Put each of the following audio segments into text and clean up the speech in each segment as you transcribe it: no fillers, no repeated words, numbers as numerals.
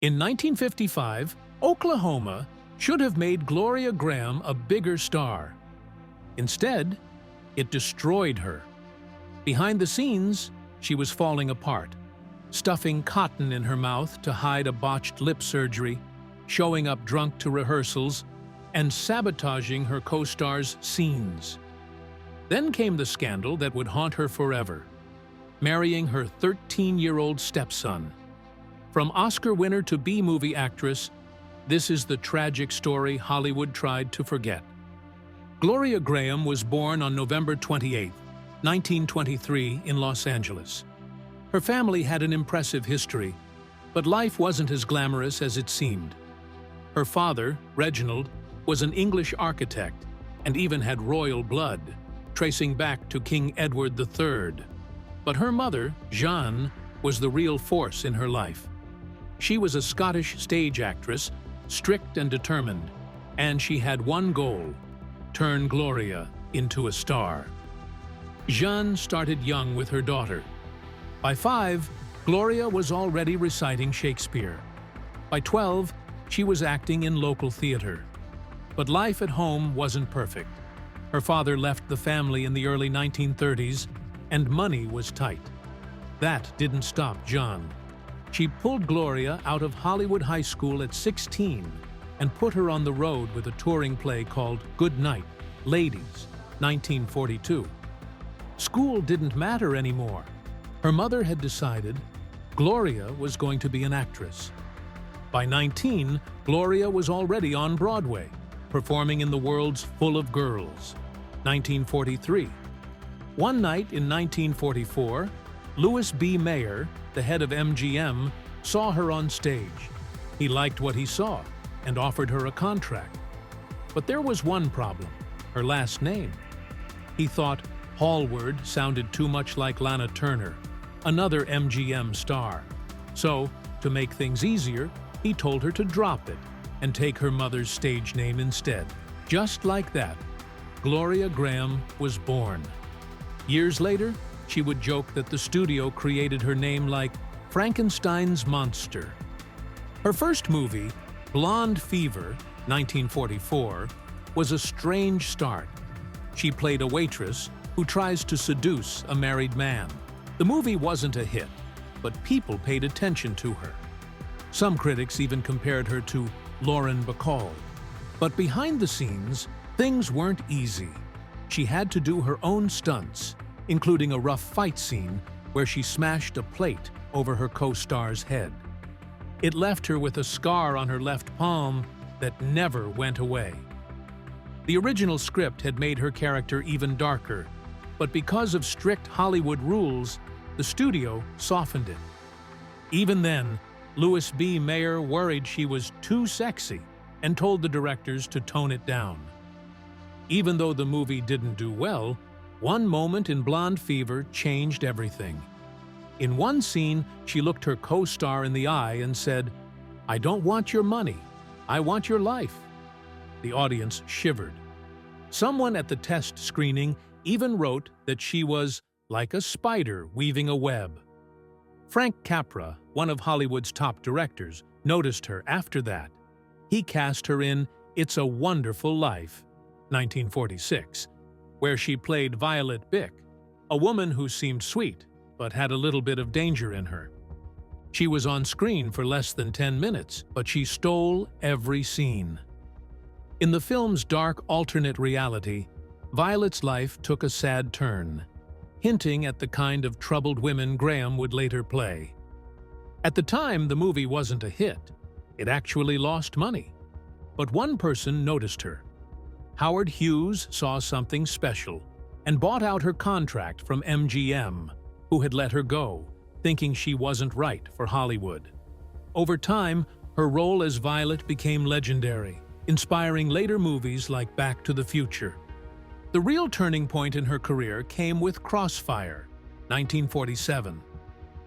In 1955, Oklahoma should have made Gloria Grahame a bigger star. Instead, it destroyed her. Behind the scenes, she was falling apart, stuffing cotton in her mouth to hide a botched lip surgery, showing up drunk to rehearsals, and sabotaging her co-stars' scenes. Then came the scandal that would haunt her forever, marrying her 13-year-old stepson. From Oscar winner to B-movie actress, this is the tragic story Hollywood tried to forget. Gloria Grahame was born on November 28, 1923, in Los Angeles. Her family had an impressive history, but life wasn't as glamorous as it seemed. Her father, Reginald, was an English architect and even had royal blood, tracing back to King Edward III. But her mother, Jeanne, was the real force in her life. She was a Scottish stage actress, strict and determined, and she had one goal: turn Gloria into a star. Jeanne started young with her daughter. By 5, Gloria was already reciting Shakespeare. By 12, she was acting in local theater. But life at home wasn't perfect. Her father left the family in the early 1930s, and money was tight. That didn't stop Jeanne. She pulled Gloria out of Hollywood High School at 16 and put her on the road with a touring play called Good Night, Ladies, 1942. School didn't matter anymore. Her mother had decided Gloria was going to be an actress. By 19, Gloria was already on Broadway, performing in The World's Full of Girls, 1943. One night in 1944, Louis B. Mayer, the head of MGM, saw her on stage. He liked what he saw and offered her a contract. But there was one problem: her last name. He thought Hallward sounded too much like Lana Turner, another MGM star. So, to make things easier, he told her to drop it and take her mother's stage name instead. Just like that, Gloria Grahame was born. Years later, she would joke that the studio created her name like Frankenstein's monster. Her first movie, Blonde Fever, 1944, was a strange start. She played a waitress who tries to seduce a married man. The movie wasn't a hit, but people paid attention to her. Some critics even compared her to Lauren Bacall. But behind the scenes, things weren't easy. She had to do her own stunts, including a rough fight scene where she smashed a plate over her co-star's head. It left her with a scar on her left palm that never went away. The original script had made her character even darker, but because of strict Hollywood rules, the studio softened it. Even then, Louis B. Mayer worried she was too sexy and told the directors to tone it down. Even though the movie didn't do well, one moment in Blonde Fever changed everything. In one scene, she looked her co-star in the eye and said, "I don't want your money, I want your life." The audience shivered. Someone at the test screening even wrote that she was like a spider weaving a web. Frank Capra, one of Hollywood's top directors, noticed her after that. He cast her in It's a Wonderful Life, 1946, where she played Violet Bick, a woman who seemed sweet but had a little bit of danger in her. She was on screen for less than 10 minutes, but she stole every scene. In the film's dark alternate reality, Violet's life took a sad turn, hinting at the kind of troubled women Grahame would later play. At the time, the movie wasn't a hit. It actually lost money. But one person noticed her. Howard Hughes saw something special and bought out her contract from MGM, who had let her go, thinking she wasn't right for Hollywood. Over time, her role as Violet became legendary, inspiring later movies like Back to the Future. The real turning point in her career came with Crossfire, 1947,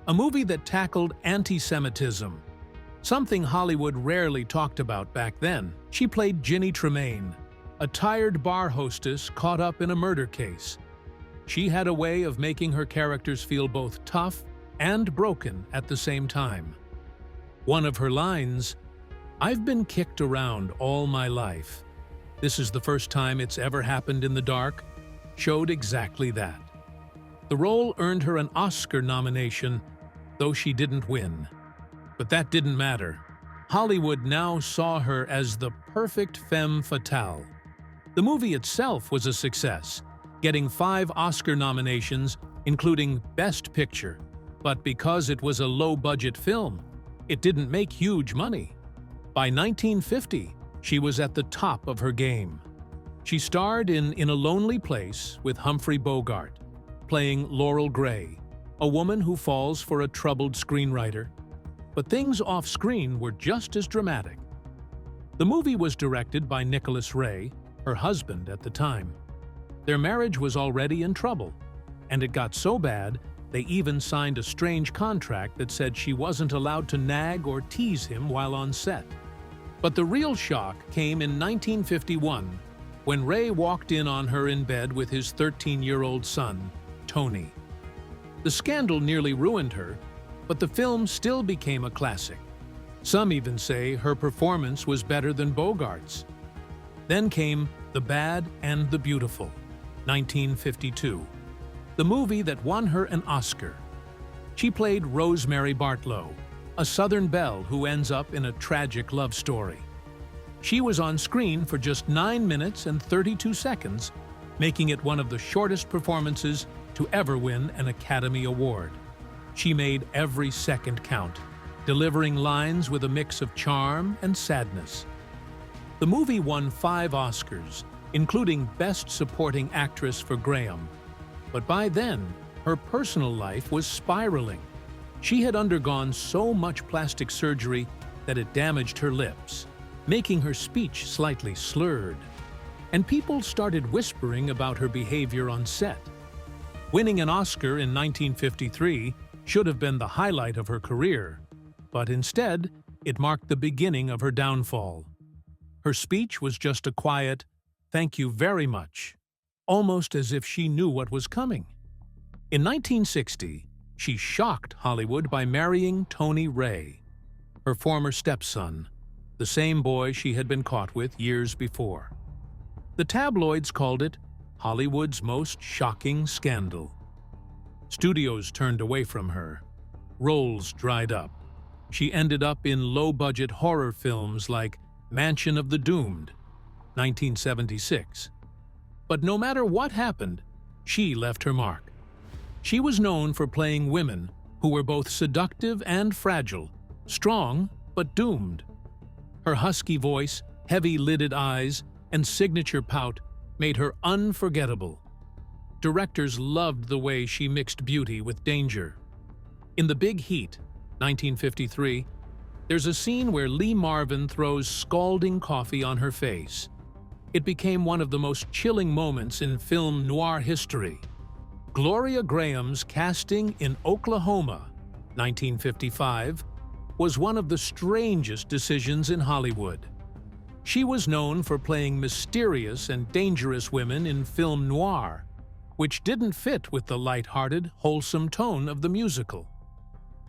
a movie that tackled anti-Semitism, something Hollywood rarely talked about back then. She played Ginny Tremaine, a tired bar hostess caught up in a murder case. She had a way of making her characters feel both tough and broken at the same time. One of her lines, "I've been kicked around all my life. This is the first time it's ever happened in the dark," showed exactly that. The role earned her an Oscar nomination, though she didn't win. But that didn't matter. Hollywood now saw her as the perfect femme fatale. The movie itself was a success, getting 5 Oscar nominations, including Best Picture. But because it was a low-budget film, it didn't make huge money. By 1950, she was at the top of her game. She starred in A Lonely Place with Humphrey Bogart, playing Laurel Gray, a woman who falls for a troubled screenwriter. But things off-screen were just as dramatic. The movie was directed by Nicholas Ray, her husband at the time. Their marriage was already in trouble, and it got so bad they even signed a strange contract that said she wasn't allowed to nag or tease him while on set. But the real shock came in 1951, when Ray walked in on her in bed with his 13-year-old son, Tony. The scandal nearly ruined her, but the film still became a classic. Some even say her performance was better than Bogart's. Then came The Bad and the Beautiful, 1952, the movie that won her an Oscar. She played Rosemary Bartlow, a Southern belle who ends up in a tragic love story. She was on screen for just 9 minutes and 32 seconds, making it one of the shortest performances to ever win an Academy Award. She made every second count, delivering lines with a mix of charm and sadness. The movie won 5 Oscars, including Best Supporting Actress for Grahame. But by then, her personal life was spiraling. She had undergone so much plastic surgery that it damaged her lips, making her speech slightly slurred. And people started whispering about her behavior on set. Winning an Oscar in 1953 should have been the highlight of her career, but instead, it marked the beginning of her downfall. Her speech was just a quiet, "Thank you very much," almost as if she knew what was coming. In 1960, she shocked Hollywood by marrying Tony Ray, her former stepson, the same boy she had been caught with years before. The tabloids called it Hollywood's most shocking scandal. Studios turned away from her. Roles dried up. She ended up in low-budget horror films like Mansion of the Doomed, 1976. But no matter what happened, she left her mark. She was known for playing women who were both seductive and fragile, strong but doomed. Her husky voice, heavy-lidded eyes, and signature pout made her unforgettable. Directors loved the way she mixed beauty with danger. In The Big Heat, 1953, there's a scene where Lee Marvin throws scalding coffee on her face. It became one of the most chilling moments in film noir history. Gloria Grahame's casting in Oklahoma, 1955, was one of the strangest decisions in Hollywood. She was known for playing mysterious and dangerous women in film noir, which didn't fit with the light-hearted, wholesome tone of the musical.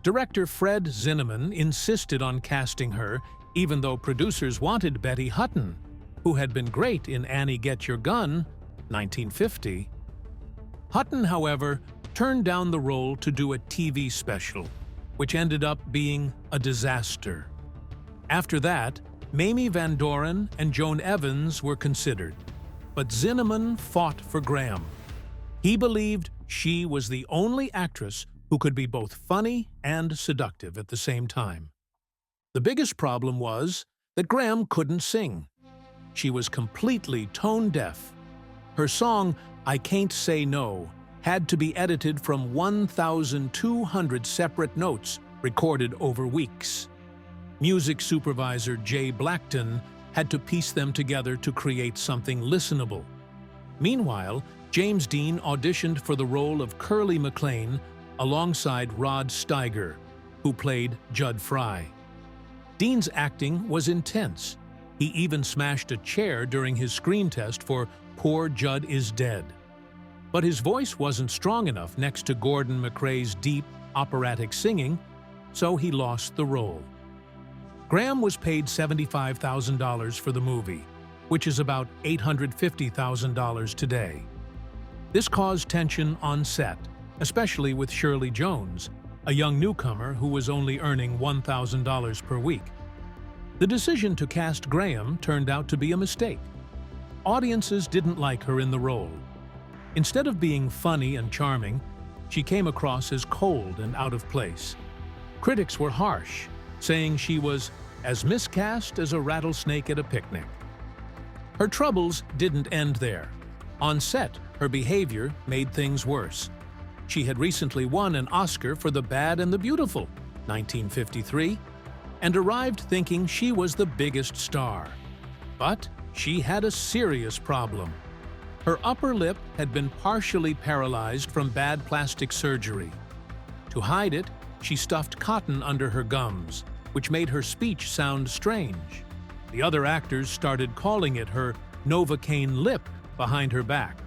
Director Fred Zinnemann insisted on casting her, even though producers wanted Betty Hutton, who had been great in Annie Get Your Gun, 1950. Hutton, however, turned down the role to do a TV special, which ended up being a disaster. After that, Mamie Van Doren and Joan Evans were considered, but Zinnemann fought for Grahame. He believed she was the only actress who could be both funny and seductive at the same time. The biggest problem was that Grahame couldn't sing. She was completely tone-deaf. Her song, I Can't Say No, had to be edited from 1,200 separate notes recorded over weeks. Music supervisor Jay Blackton had to piece them together to create something listenable. Meanwhile, James Dean auditioned for the role of Curly McLean alongside Rod Steiger, who played Judd Fry. Dean's acting was intense. He even smashed a chair during his screen test for Poor Judd is Dead. But his voice wasn't strong enough next to Gordon MacRae's deep, operatic singing, so he lost the role. Grahame was paid $75,000 for the movie, which is about $850,000 today. This caused tension on set, especially with Shirley Jones, a young newcomer who was only earning $1,000 per week. The decision to cast Grahame turned out to be a mistake. Audiences didn't like her in the role. Instead of being funny and charming, she came across as cold and out of place. Critics were harsh, saying she was as miscast as a rattlesnake at a picnic. Her troubles didn't end there. On set, her behavior made things worse. She had recently won an Oscar for The Bad and the Beautiful, 1953, and arrived thinking she was the biggest star. But she had a serious problem. Her upper lip had been partially paralyzed from bad plastic surgery. To hide it, she stuffed cotton under her gums, which made her speech sound strange. The other actors started calling it her Novocaine lip behind her back.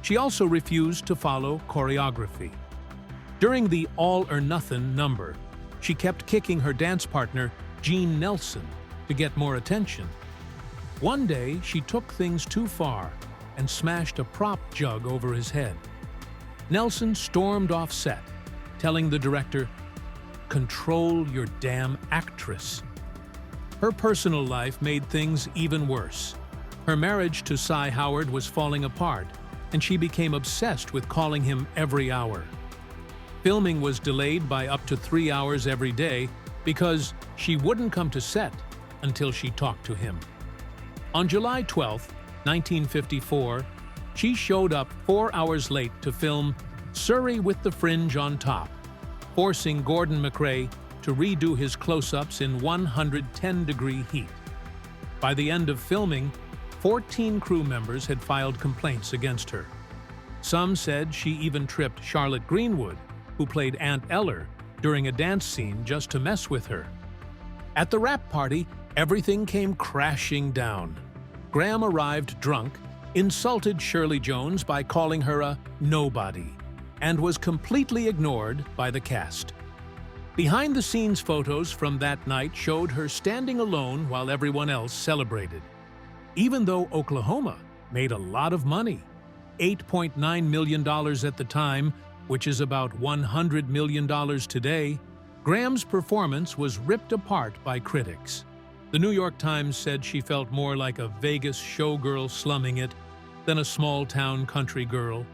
She also refused to follow choreography. During the All or Nothing number, she kept kicking her dance partner, Gene Nelson, to get more attention. One day, she took things too far and smashed a prop jug over his head. Nelson stormed off set, telling the director, "Control your damn actress." Her personal life made things even worse. Her marriage to Cy Howard was falling apart, and she became obsessed with calling him every hour. Filming was delayed by up to 3 hours every day because she wouldn't come to set until she talked to him. On July 12, 1954, she showed up 4 hours late to film Surrey with the Fringe on Top, forcing Gordon MacRae to redo his close-ups in 110-degree heat. By the end of filming, 14 crew members had filed complaints against her. Some said she even tripped Charlotte Greenwood, who played Aunt Eller, during a dance scene just to mess with her. At the wrap party, everything came crashing down. Grahame arrived drunk, insulted Shirley Jones by calling her a nobody, and was completely ignored by the cast. Behind-the-scenes photos from that night showed her standing alone while everyone else celebrated. Even though Oklahoma made a lot of money, $8.9 million at the time, which is about $100 million today, Grahame's performance was ripped apart by critics. The New York Times said she felt more like a Vegas showgirl slumming it than a small-town country girl.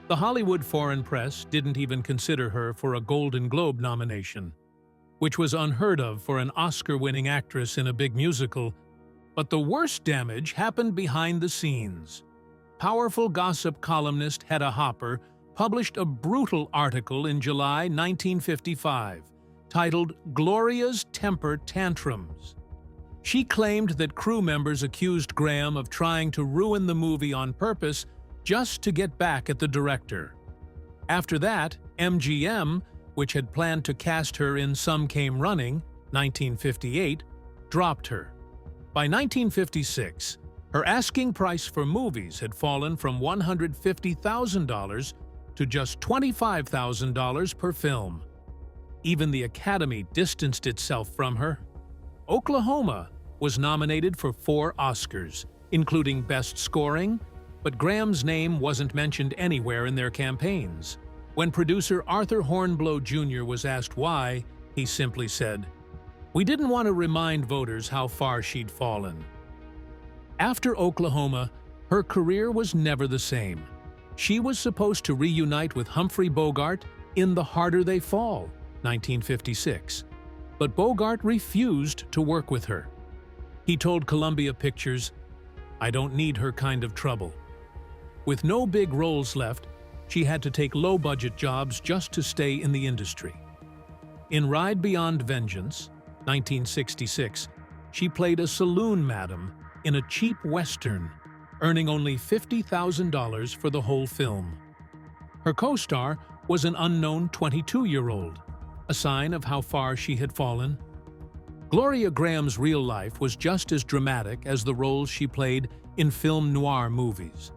The Hollywood Foreign Press didn't even consider her for a Golden Globe nomination, which was unheard of for an Oscar-winning actress in a big musical. But the worst damage happened behind the scenes. Powerful gossip columnist Hedda Hopper published a brutal article in July 1955 titled "Gloria's Temper Tantrums." She claimed that crew members accused Grahame of trying to ruin the movie on purpose just to get back at the director. After that, MGM, which had planned to cast her in Some Came Running, 1958, dropped her. By 1956, her asking price for movies had fallen from $150,000 to just $25,000 per film. Even the Academy distanced itself from her. Oklahoma was nominated for 4 Oscars, including Best Scoring, but Grahame's name wasn't mentioned anywhere in their campaigns. When producer Arthur Hornblow Jr. was asked why, he simply said, "We didn't want to remind voters how far she'd fallen." After Oklahoma, her career was never the same. She was supposed to reunite with Humphrey Bogart in The Harder They Fall, 1956. But Bogart refused to work with her. He told Columbia Pictures, "I don't need her kind of trouble." With no big roles left, she had to take low-budget jobs just to stay in the industry. In Ride Beyond Vengeance, 1966, she played a saloon madam in a cheap Western, earning only $50,000 for the whole film. Her co-star was an unknown 22-year-old, a sign of how far she had fallen. Gloria Grahame's real life was just as dramatic as the roles she played in film noir movies.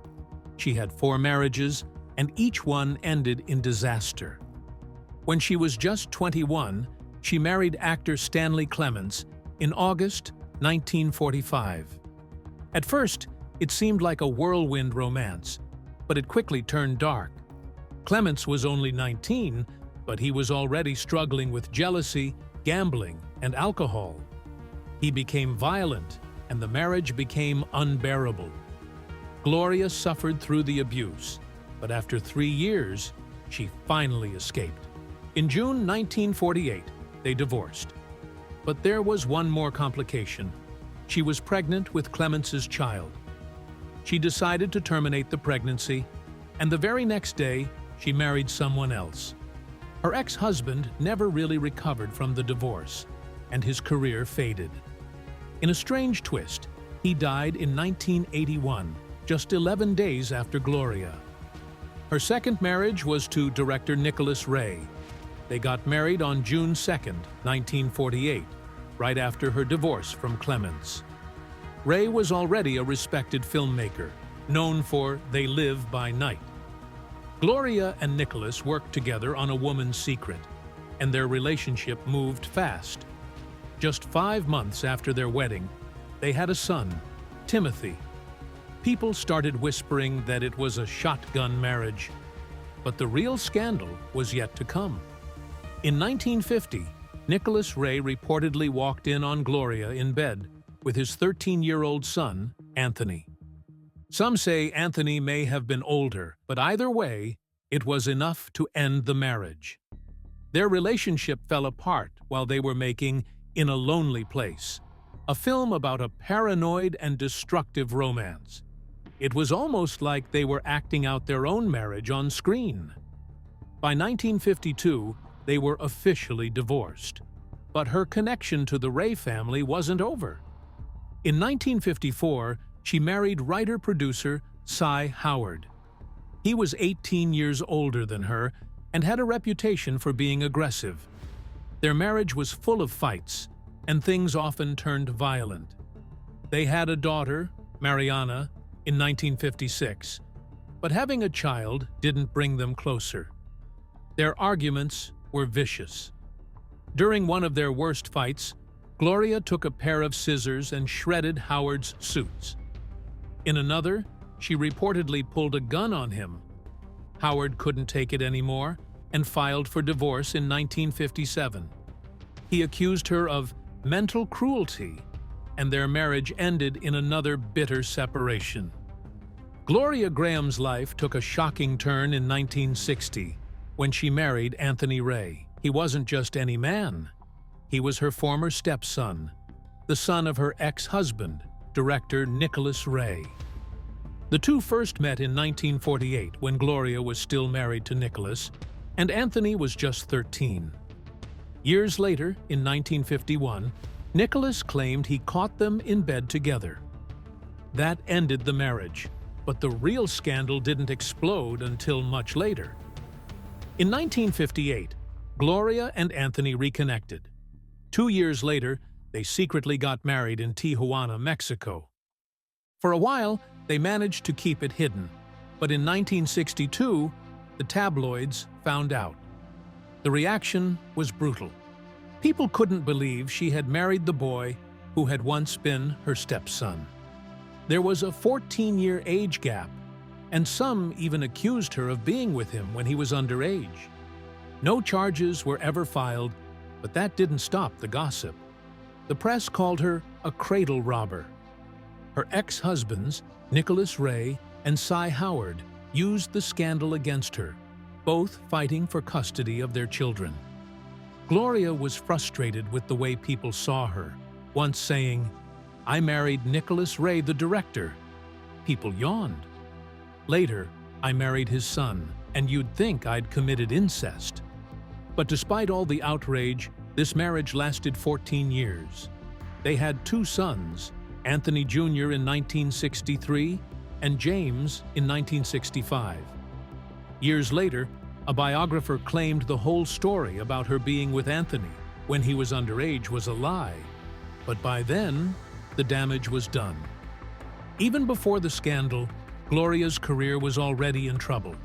She had 4 marriages, and each one ended in disaster. When she was just 21, she married actor Stanley Clements in August 1945. At first, it seemed like a whirlwind romance, but it quickly turned dark. Clements was only 19, but he was already struggling with jealousy, gambling, and alcohol. He became violent, and the marriage became unbearable. Gloria suffered through the abuse, but after 3 years, she finally escaped. In June 1948, they divorced. But there was one more complication. She was pregnant with Clements's child. She decided to terminate the pregnancy, and the very next day, she married someone else. Her ex-husband never really recovered from the divorce, and his career faded. In a strange twist, he died in 1981, just 11 days after Gloria. Her second marriage was to director Nicholas Ray. They got married on June 2, 1948, right after her divorce from Clements. Ray was already a respected filmmaker, known for They Live by Night. Gloria and Nicholas worked together on A Woman's Secret, and their relationship moved fast. Just 5 months after their wedding, they had a son, Timothy. People started whispering that it was a shotgun marriage, but the real scandal was yet to come. In 1950, Nicholas Ray reportedly walked in on Gloria in bed with his 13-year-old son, Anthony. Some say Anthony may have been older, but either way, it was enough to end the marriage. Their relationship fell apart while they were making In a Lonely Place, a film about a paranoid and destructive romance. It was almost like they were acting out their own marriage on screen. By 1952, they were officially divorced. But her connection to the Ray family wasn't over. In 1954, she married writer-producer Cy Howard. He was 18 years older than her and had a reputation for being aggressive. Their marriage was full of fights, and things often turned violent. They had a daughter, Mariana, in 1956, but having a child didn't bring them closer. Their arguments were vicious. During one of their worst fights, Gloria took a pair of scissors and shredded Howard's suits. In another, she reportedly pulled a gun on him. Howard couldn't take it anymore and filed for divorce in 1957. He accused her of mental cruelty, and their marriage ended in another bitter separation. Gloria Grahame's life took a shocking turn in 1960 when she married Anthony Ray. He wasn't just any man. He was her former stepson, the son of her ex-husband, director Nicholas Ray. The two first met in 1948 when Gloria was still married to Nicholas, and Anthony was just 13. Years later, in 1951, Nicholas claimed he caught them in bed together. That ended the marriage, but the real scandal didn't explode until much later. In 1958, Gloria and Anthony reconnected. 2 years later, they secretly got married in Tijuana, Mexico. For a while, they managed to keep it hidden, but in 1962, the tabloids found out. The reaction was brutal. People couldn't believe she had married the boy who had once been her stepson. There was a 14-year age gap, and some even accused her of being with him when he was underage. No charges were ever filed, but that didn't stop the gossip. The press called her a cradle robber. Her ex-husbands, Nicholas Ray and Cy Howard, used the scandal against her, both fighting for custody of their children. Gloria was frustrated with the way people saw her, once saying, "I married Nicholas Ray, the director." People yawned. Later, "I married his son, and you'd think I'd committed incest." But despite all the outrage, this marriage lasted 14 years. They had 2 sons, Anthony Jr. in 1963 and James in 1965. Years later, a biographer claimed the whole story about her being with Anthony when he was underage was a lie. But by then, the damage was done. Even before the scandal, Gloria's career was already in trouble.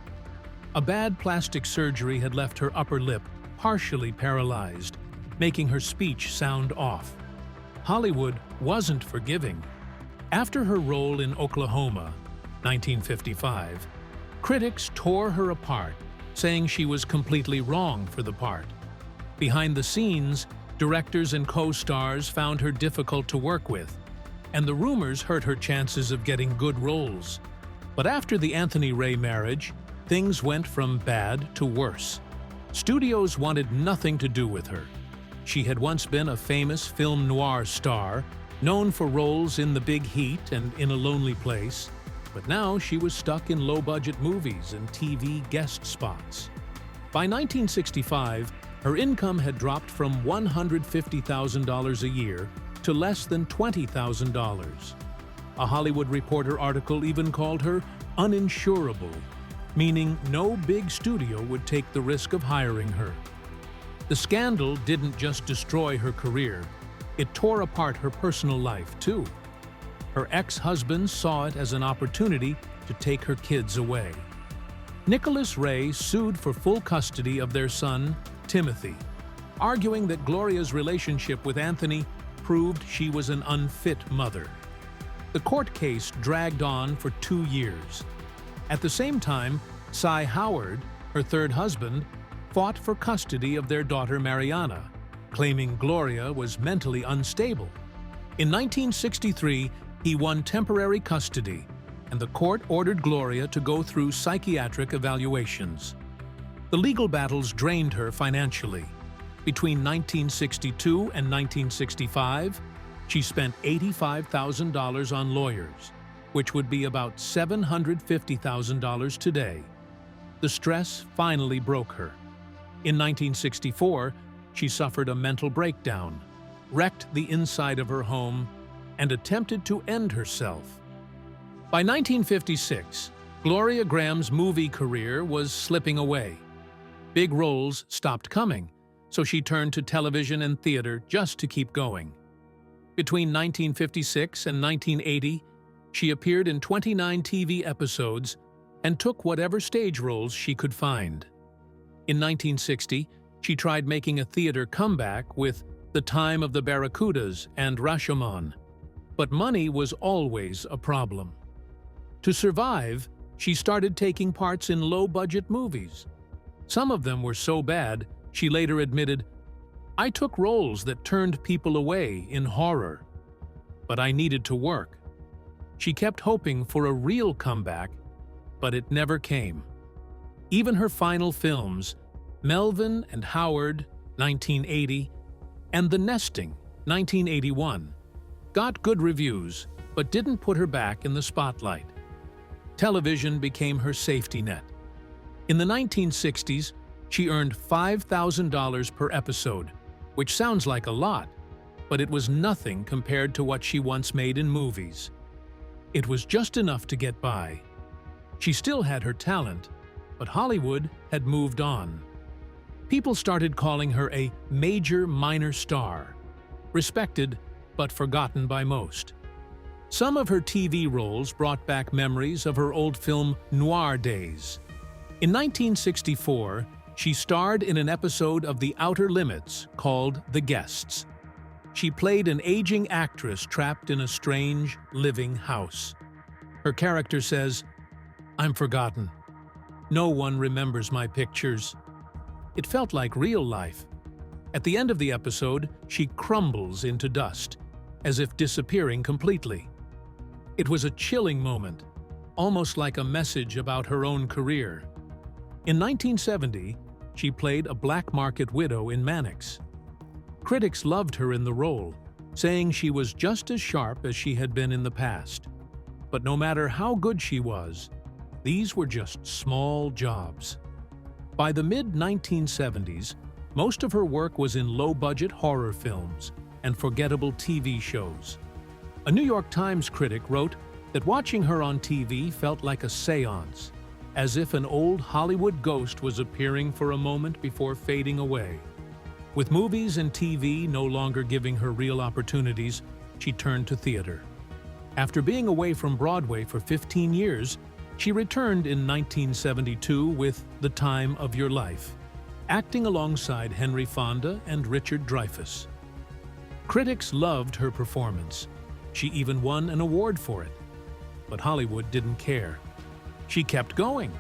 A bad plastic surgery had left her upper lip partially paralyzed, making her speech sound off. Hollywood wasn't forgiving. After her role in Oklahoma, 1955, critics tore her apart, saying she was completely wrong for the part. Behind the scenes, directors and co-stars found her difficult to work with, and the rumors hurt her chances of getting good roles. But after the Anthony Ray marriage, things went from bad to worse. Studios wanted nothing to do with her. She had once been a famous film noir star, known for roles in The Big Heat and In a Lonely Place, but now she was stuck in low-budget movies and TV guest spots. By 1965, her income had dropped from $150,000 a year to less than $20,000. A Hollywood Reporter article even called her uninsurable, meaning no big studio would take the risk of hiring her. The scandal didn't just destroy her career, it tore apart her personal life, too. Her ex-husband saw it as an opportunity to take her kids away. Nicholas Ray sued for full custody of their son, Timothy, arguing that Gloria's relationship with Anthony proved she was an unfit mother. The court case dragged on for 2 years. At the same time, Cy Howard, her third husband, fought for custody of their daughter Mariana, claiming Gloria was mentally unstable. In 1963, he won temporary custody, and the court ordered Gloria to go through psychiatric evaluations. The legal battles drained her financially. Between 1962 and 1965, she spent $85,000 on lawyers, which would be about $750,000 today. The stress finally broke her. In 1964, she suffered a mental breakdown, wrecked the inside of her home, and attempted to end herself. By 1956, Gloria Grahame's movie career was slipping away. Big roles stopped coming, so she turned to television and theater just to keep going. Between 1956 and 1980, she appeared in 29 TV episodes and took whatever stage roles she could find. In 1960, she tried making a theater comeback with The Time of the Barracudas and Rashomon, but money was always a problem. To survive, she started taking parts in low-budget movies. Some of them were so bad, she later admitted, "I took roles that turned people away in horror, but I needed to work." She kept hoping for a real comeback, but it never came. Even her final films, Melvin and Howard, 1980, and The Nesting, 1981, got good reviews, but didn't put her back in the spotlight. Television became her safety net. In the 1960s, she earned $5,000 per episode, which sounds like a lot, but it was nothing compared to what she once made in movies. It was just enough to get by. She still had her talent, but Hollywood had moved on. People started calling her a major minor star, respected but forgotten by most. Some of her TV roles brought back memories of her old film noir days. In 1964, she starred in an episode of The Outer Limits called The Guests. She played an aging actress trapped in a strange, living house. Her character says, "I'm forgotten. No one remembers my pictures." It felt like real life. At the end of the episode, she crumbles into dust, as if disappearing completely. It was a chilling moment, almost like a message about her own career. In 1970, she played a black market widow in Mannix. Critics loved her in the role, saying she was just as sharp as she had been in the past. But no matter how good she was, these were just small jobs. By the mid-1970s, most of her work was in low-budget horror films and forgettable TV shows. A New York Times critic wrote that watching her on TV felt like a seance, as if an old Hollywood ghost was appearing for a moment before fading away. With movies and TV no longer giving her real opportunities, she turned to theater. After being away from Broadway for 15 years, she returned in 1972 with The Time of Your Life, acting alongside Henry Fonda and Richard Dreyfuss. Critics loved her performance. She even won an award for it. But Hollywood didn't care. She kept going,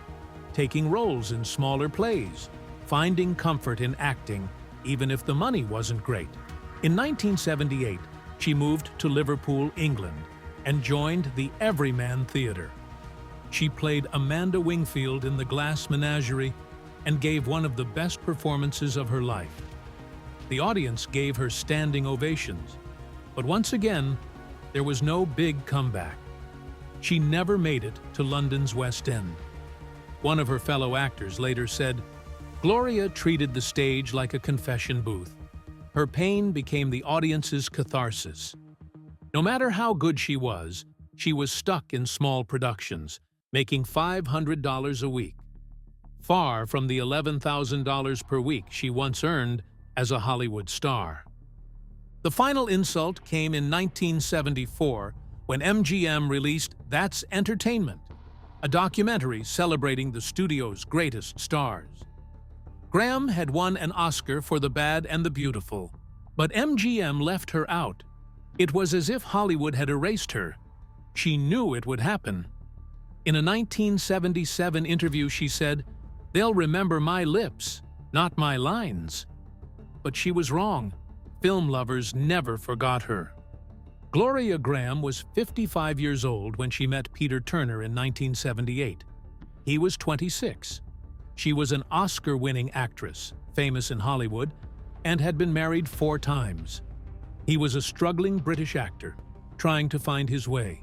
taking roles in smaller plays, finding comfort in acting, even if the money wasn't great. In 1978, she moved to Liverpool, England, and joined the Everyman Theatre. She played Amanda Wingfield in The Glass Menagerie and gave one of the best performances of her life. The audience gave her standing ovations, but once again, there was no big comeback. She never made it to London's West End. One of her fellow actors later said, "Gloria treated the stage like a confession booth. Her pain became the audience's catharsis. No matter how good she was stuck in small productions, making $500 a week, far from the $11,000 per week she once earned as a Hollywood star." The final insult came in 1974 when MGM released That's Entertainment, a documentary celebrating the studio's greatest stars. Grahame had won an Oscar for The Bad and the Beautiful, but MGM left her out. It was as if Hollywood had erased her. She knew it would happen. In a 1977 interview, she said, "They'll remember my lips, not my lines." But she was wrong. Film lovers never forgot her. Gloria Grahame was 55 years old when she met Peter Turner in 1978. He was 26. She was an Oscar-winning actress, famous in Hollywood, and had been married 4 times. He was a struggling British actor, trying to find his way.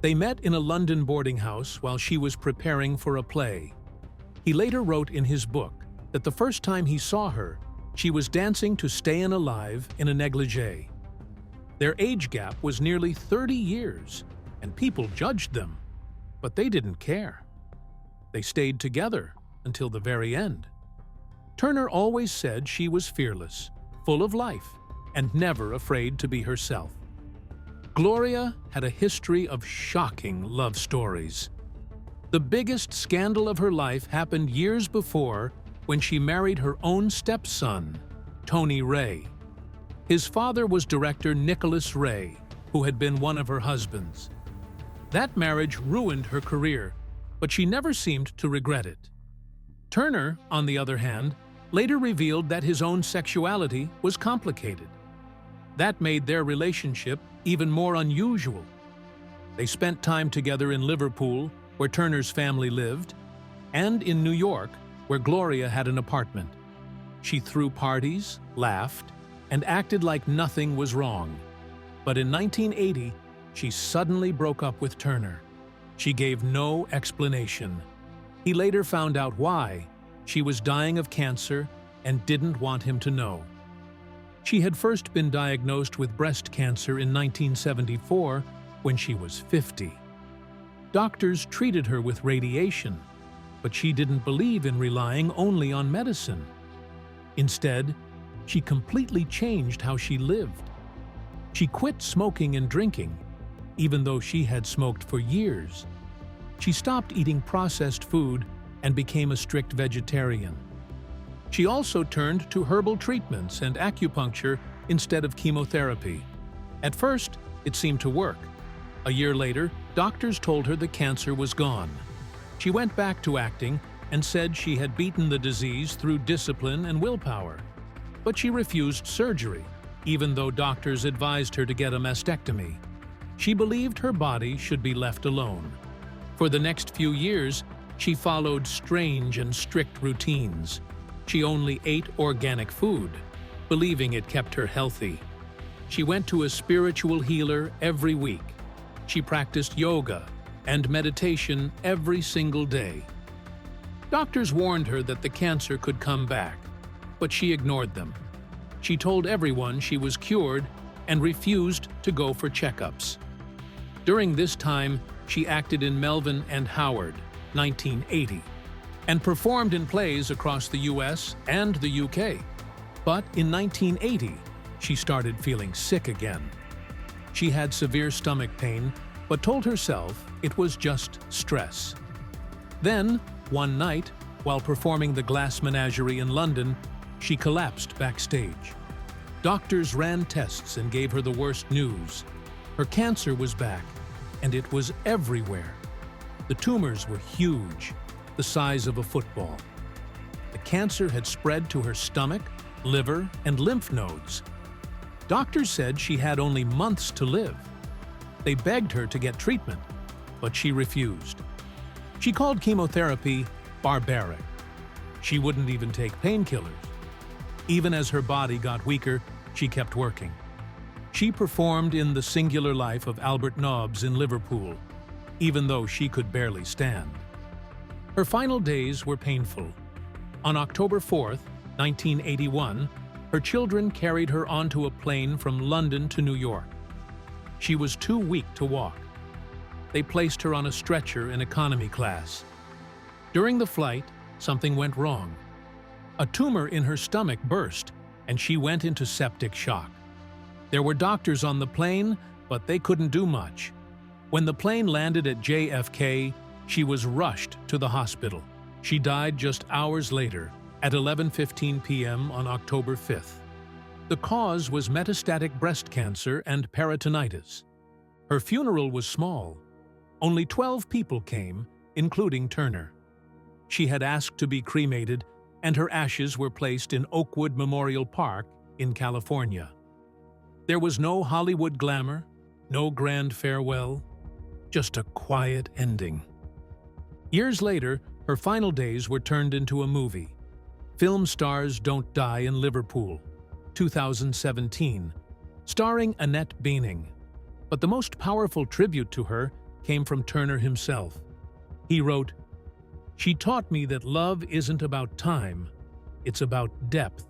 They met in a London boarding house while she was preparing for a play. He later wrote in his book that the first time he saw her, she was dancing to Stayin' Alive in a negligee. Their age gap was nearly 30 years, and people judged them, but they didn't care. They stayed together until the very end. Turner always said she was fearless, full of life, and never afraid to be herself. Gloria had a history of shocking love stories. The biggest scandal of her life happened years before when she married her own stepson, Tony Ray. His father was director Nicholas Ray, who had been one of her husbands. That marriage ruined her career, but she never seemed to regret it. Turner, on the other hand, later revealed that his own sexuality was complicated. That made their relationship even more unusual. They spent time together in Liverpool, where Turner's family lived, and in New York, where Gloria had an apartment. She threw parties, laughed, and acted like nothing was wrong. But in 1980, she suddenly broke up with Turner. She gave no explanation. He later found out why. She was dying of cancer and didn't want him to know. She had first been diagnosed with breast cancer in 1974 when she was 50. Doctors treated her with radiation, but she didn't believe in relying only on medicine. Instead, she completely changed how she lived. She quit smoking and drinking, even though she had smoked for years. She stopped eating processed food and became a strict vegetarian. She also turned to herbal treatments and acupuncture instead of chemotherapy. At first, it seemed to work. A year later, doctors told her the cancer was gone. She went back to acting and said she had beaten the disease through discipline and willpower. But she refused surgery, even though doctors advised her to get a mastectomy. She believed her body should be left alone. For the next few years, she followed strange and strict routines. She only ate organic food, believing it kept her healthy. She went to a spiritual healer every week. She practiced yoga and meditation every single day. Doctors warned her that the cancer could come back, but she ignored them. She told everyone she was cured and refused to go for checkups. During this time, she acted in Melvin and Howard, 1980, and performed in plays across the US and the UK. But in 1980, she started feeling sick again. She had severe stomach pain, but told herself it was just stress. Then, one night, while performing The Glass Menagerie in London, she collapsed backstage. Doctors ran tests and gave her the worst news. Her cancer was back, and it was everywhere. The tumors were huge, the size of a football. The cancer had spread to her stomach, liver, and lymph nodes. Doctors said she had only months to live. They begged her to get treatment, but she refused. She called chemotherapy barbaric. She wouldn't even take painkillers. Even as her body got weaker, she kept working. She performed in The Singular Life of Albert Nobbs in Liverpool, even though she could barely stand. Her final days were painful. On October 4th, 1981, her children carried her onto a plane from London to New York. She was too weak to walk. They placed her on a stretcher in economy class. During the flight, something went wrong. A tumor in her stomach burst, and she went into septic shock. There were doctors on the plane, but they couldn't do much. When the plane landed at JFK, she was rushed to the hospital. She died just hours later, at 11:15 p.m. on October 5th. The cause was metastatic breast cancer and peritonitis. Her funeral was small. Only 12 people came, including Turner. She had asked to be cremated, and her ashes were placed in Oakwood Memorial Park in California. There was no Hollywood glamour, no grand farewell, just a quiet ending. Years later, her final days were turned into a movie, Film Stars Don't Die in Liverpool, 2017, starring Annette Bening. But the most powerful tribute to her came from Turner himself. He wrote, "She taught me that love isn't about time, it's about depth.